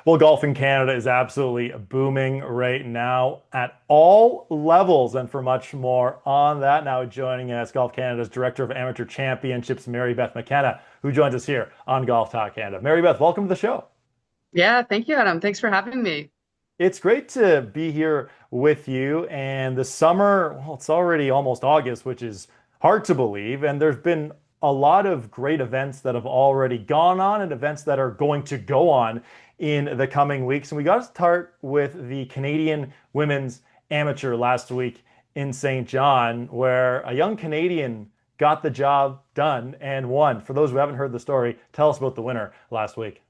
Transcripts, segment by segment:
Well, golf in Canada is absolutely booming right now at all levels. And for much more on that, now joining us, Golf Canada's Director of Amateur Championships, Mary Beth McKenna, who joins us here on Golf Talk Canada. Mary Beth, welcome to the show. Yeah, thank you, Adam. Thanks for having me. It's great to be here with you. And the summer, well, it's already almost August, which is hard to believe. And there's been a lot of great events that have already gone on and events that are going to go on in the coming weeks. And we got to start with the Canadian Women's Amateur last week in St. John, where a young Canadian got the job done and won. For those who haven't heard the story, tell us about the winner last week.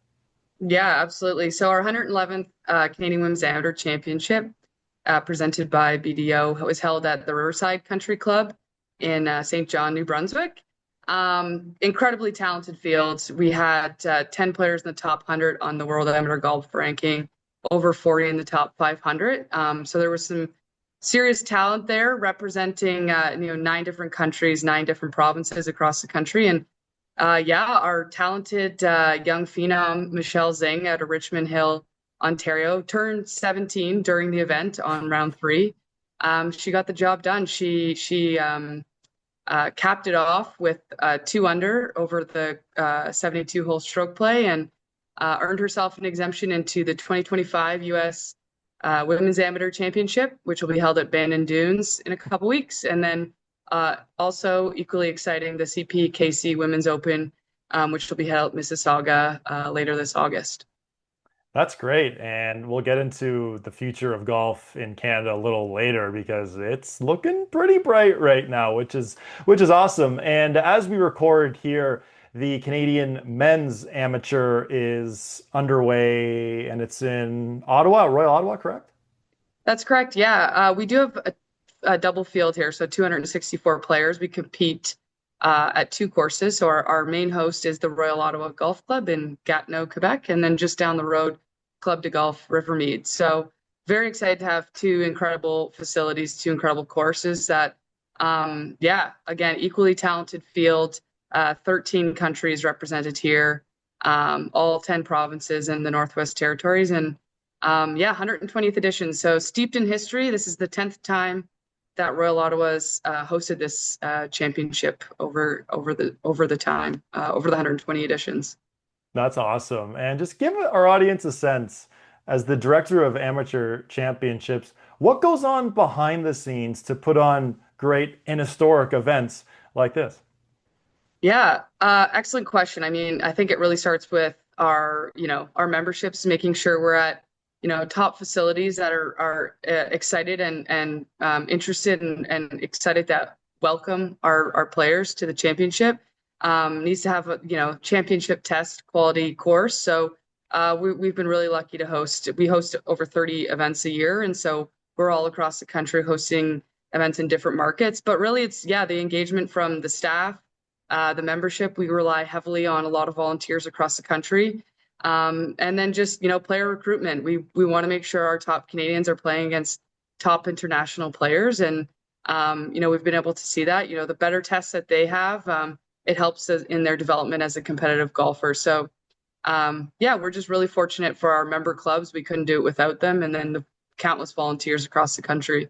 Yeah, absolutely. So our 111th Canadian Women's Amateur Championship, presented by BDO, was held at the Riverside Country Club in St. John, New Brunswick. Incredibly talented fields. We had 10 players in the top 100 on the World Amateur Golf ranking, over 40 in the top 500. So there was some serious talent there, representing nine different countries, nine different provinces across the country, and yeah, our talented young phenom, Michelle Zing out of Richmond Hill, Ontario, turned 17 during the event on round three. She got the job done. She capped it off with 2 under over the 72-hole stroke play and earned herself an exemption into the 2025 U.S. Women's Amateur Championship, which will be held at Bandon Dunes in a couple weeks. And then also equally exciting, the CPKC Women's Open, which will be held at Mississauga later this August. That's great. And we'll get into the future of golf in Canada a little later because it's looking pretty bright right now, which is awesome. And as we record here, the Canadian Men's Amateur is underway and it's in Ottawa, Royal Ottawa, correct? That's correct. Yeah, we do have a double field here, so 264 players. We compete at two courses. So our main host is the Royal Ottawa Golf Club in Gatineau, Quebec, and then just down the road, Club de Golf Rivermead. So very excited to have two incredible facilities, two incredible courses that, yeah, again, equally talented field, 13 countries represented here, all 10 provinces in the Northwest Territories, and yeah, 120th edition. So steeped in history. This is the 10th time that Royal Ottawa's hosted this championship over the time over the 120 editions. That's awesome. And just give our audience a sense, as the director of amateur championships, what goes on behind the scenes to put on great and historic events like this? Yeah, excellent question. I mean, I think it really starts with our memberships, making sure we're at top facilities that are excited and interested and excited to welcome our players to the championship. Needs to have a championship test quality course. So we've been really lucky to host. We host over 30 events a year, and so we're all across the country hosting events in different markets. But really, it's the engagement from the staff, the membership. We rely heavily on a lot of volunteers across the country. And then just, player recruitment. We want to make sure our top Canadians are playing against top international players. And, we've been able to see that, the better tests that they have, it helps in their development as a competitive golfer. So, yeah, we're just really fortunate for our member clubs. We couldn't do it without them. And then the countless volunteers across the country.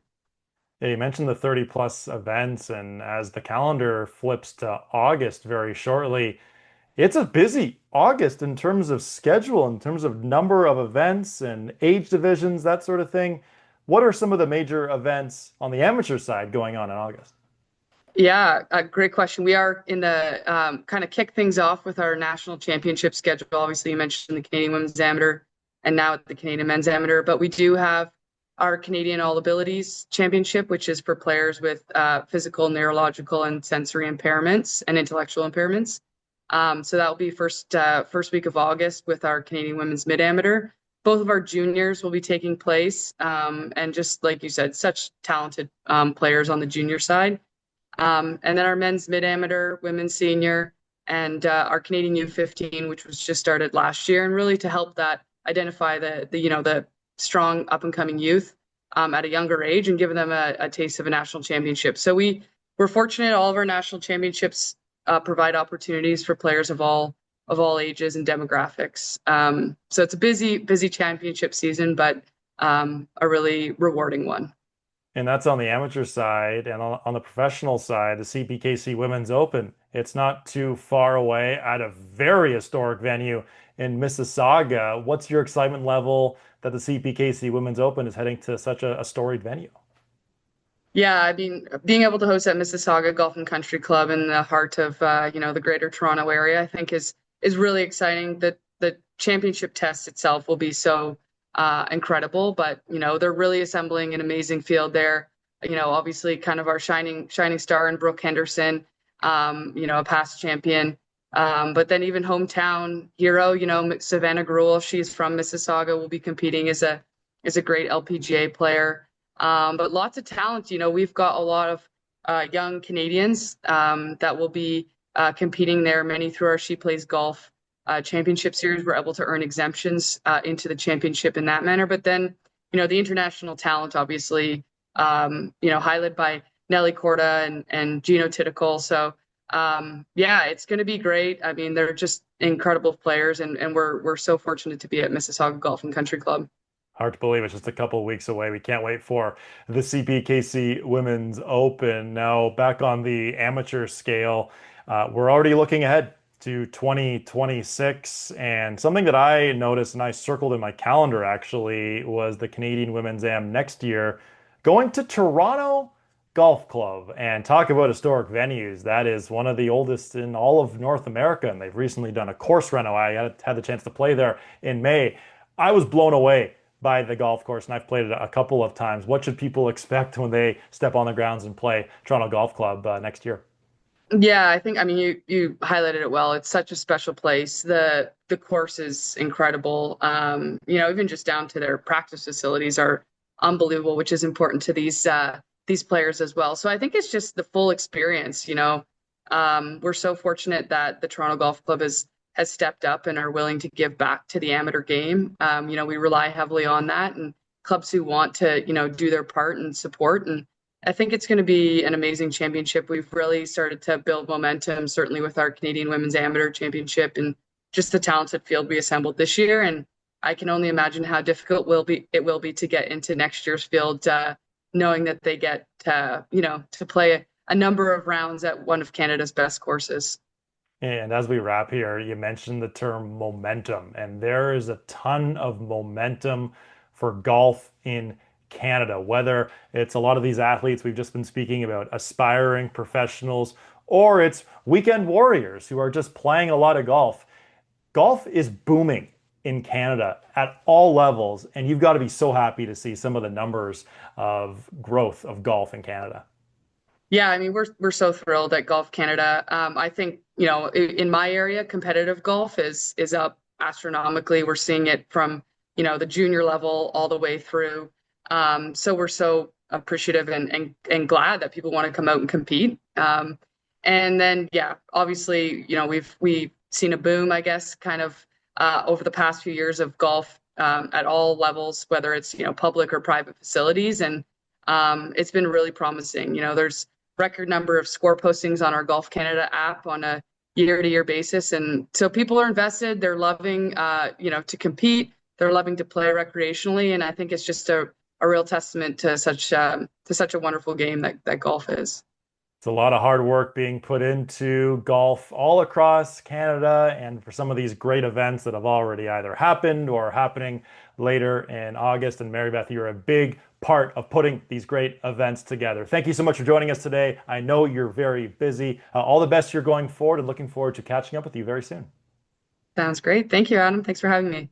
Yeah, you mentioned the 30 plus events, and as the calendar flips to August very shortly, it's a busy August in terms of schedule, in terms of number of events and age divisions, that sort of thing. What are some of the major events on the amateur side going on in August? Yeah, a great question. We are in the kind of kick things off with our national championship schedule. Obviously, you mentioned the Canadian Women's Amateur and now the Canadian Men's Amateur, but we do have our Canadian All Abilities Championship, which is for players with physical, neurological, and sensory impairments and intellectual impairments. So that will be first week of August with our Canadian Women's Mid Amateur. Both of our juniors will be taking place, and just like you said, such talented players on the junior side. And then our men's mid amateur, women's senior, and our Canadian U15, which was just started last year, and really to help that identify the strong up and coming youth at a younger age and giving them a taste of a national championship. So we're fortunate all of our national championships provide opportunities for players of all of all ages and demographics. So it's a busy championship season, but a really rewarding one. And that's on the amateur side. And on the professional side, the CPKC Women's Open. It's not too far away at a very historic venue in Mississauga. What's your excitement level that the CPKC Women's Open is heading to such a storied venue? Yeah, I mean, being able to host at Mississauga Golf and Country Club in the heart of the greater Toronto area, I think is really exciting. The championship test itself will be so incredible, but they're really assembling an amazing field there. Obviously, kind of our shining star in Brooke Henderson, a past champion, but then even hometown hero, Savannah Gruel, she's from Mississauga, will be competing as a great LPGA player. But lots of talent. We've got a lot of young Canadians that will be competing there, many through our She Plays Golf championship series. We're able to earn exemptions into the championship in that manner. But then, the international talent, obviously, highlighted by Nelly Corda and Gino Titicol. So, yeah, it's going to be great. I mean, they're just incredible players, and we're so fortunate to be at Mississauga Golf and Country Club. Hard to believe it's just a couple of weeks away. We can't wait for the CPKC Women's Open. Now, back on the amateur scale, we're already looking ahead to 2026. And something that I noticed and I circled in my calendar actually was the Canadian Women's Am next year going to Toronto Golf Club. And talk about historic venues. That is one of the oldest in all of North America. And they've recently done a course reno. I had the chance to play there in May. I was blown away by the golf course, and I've played it a couple of times. What should people expect when they step on the grounds and play Toronto Golf Club next year? Yeah, I mean, you highlighted it well. It's such a special place. The course is incredible. Even just down to their practice facilities are unbelievable, which is important to these players as well. So I think it's just the full experience. We're so fortunate that the Toronto Golf Club has stepped up and are willing to give back to the amateur game. We rely heavily on that, and clubs who want to, do their part and support. And I think it's going to be an amazing championship. We've really started to build momentum, certainly with our Canadian Women's Amateur Championship and just the talented field we assembled this year. And I can only imagine how difficult it will be to get into next year's field, knowing that they get to play a number of rounds at one of Canada's best courses. And as we wrap here, you mentioned the term momentum, and there is a ton of momentum for golf in Canada, whether it's a lot of these athletes we've just been speaking about, aspiring professionals, or it's weekend warriors who are just playing a lot of golf. Golf is booming in Canada at all levels, and you've got to be so happy to see some of the numbers of growth of golf in Canada. Yeah, I mean, we're so thrilled at Golf Canada. I think, in my area, competitive golf is up astronomically. We're seeing it from, the junior level all the way through. So we're so appreciative and glad that people want to come out and compete. And then, yeah, obviously, we've seen a boom, I guess, kind of over the past few years of golf at all levels, whether it's, public or private facilities. And it's been really promising. There's record number of score postings on our Golf Canada app on a year-to-year basis. And so people are invested. They're loving, to compete. They're loving to play recreationally. And I think it's just a real testament to such a wonderful game that golf is. It's a lot of hard work being put into golf all across Canada, and for some of these great events that have already either happened or are happening later in August. And Mary Beth, you're a big part of putting these great events together. Thank you so much for joining us today. I know you're very busy. All the best you're going forward, and looking forward to catching up with you very soon. Sounds great. Thank you, Adam. Thanks for having me.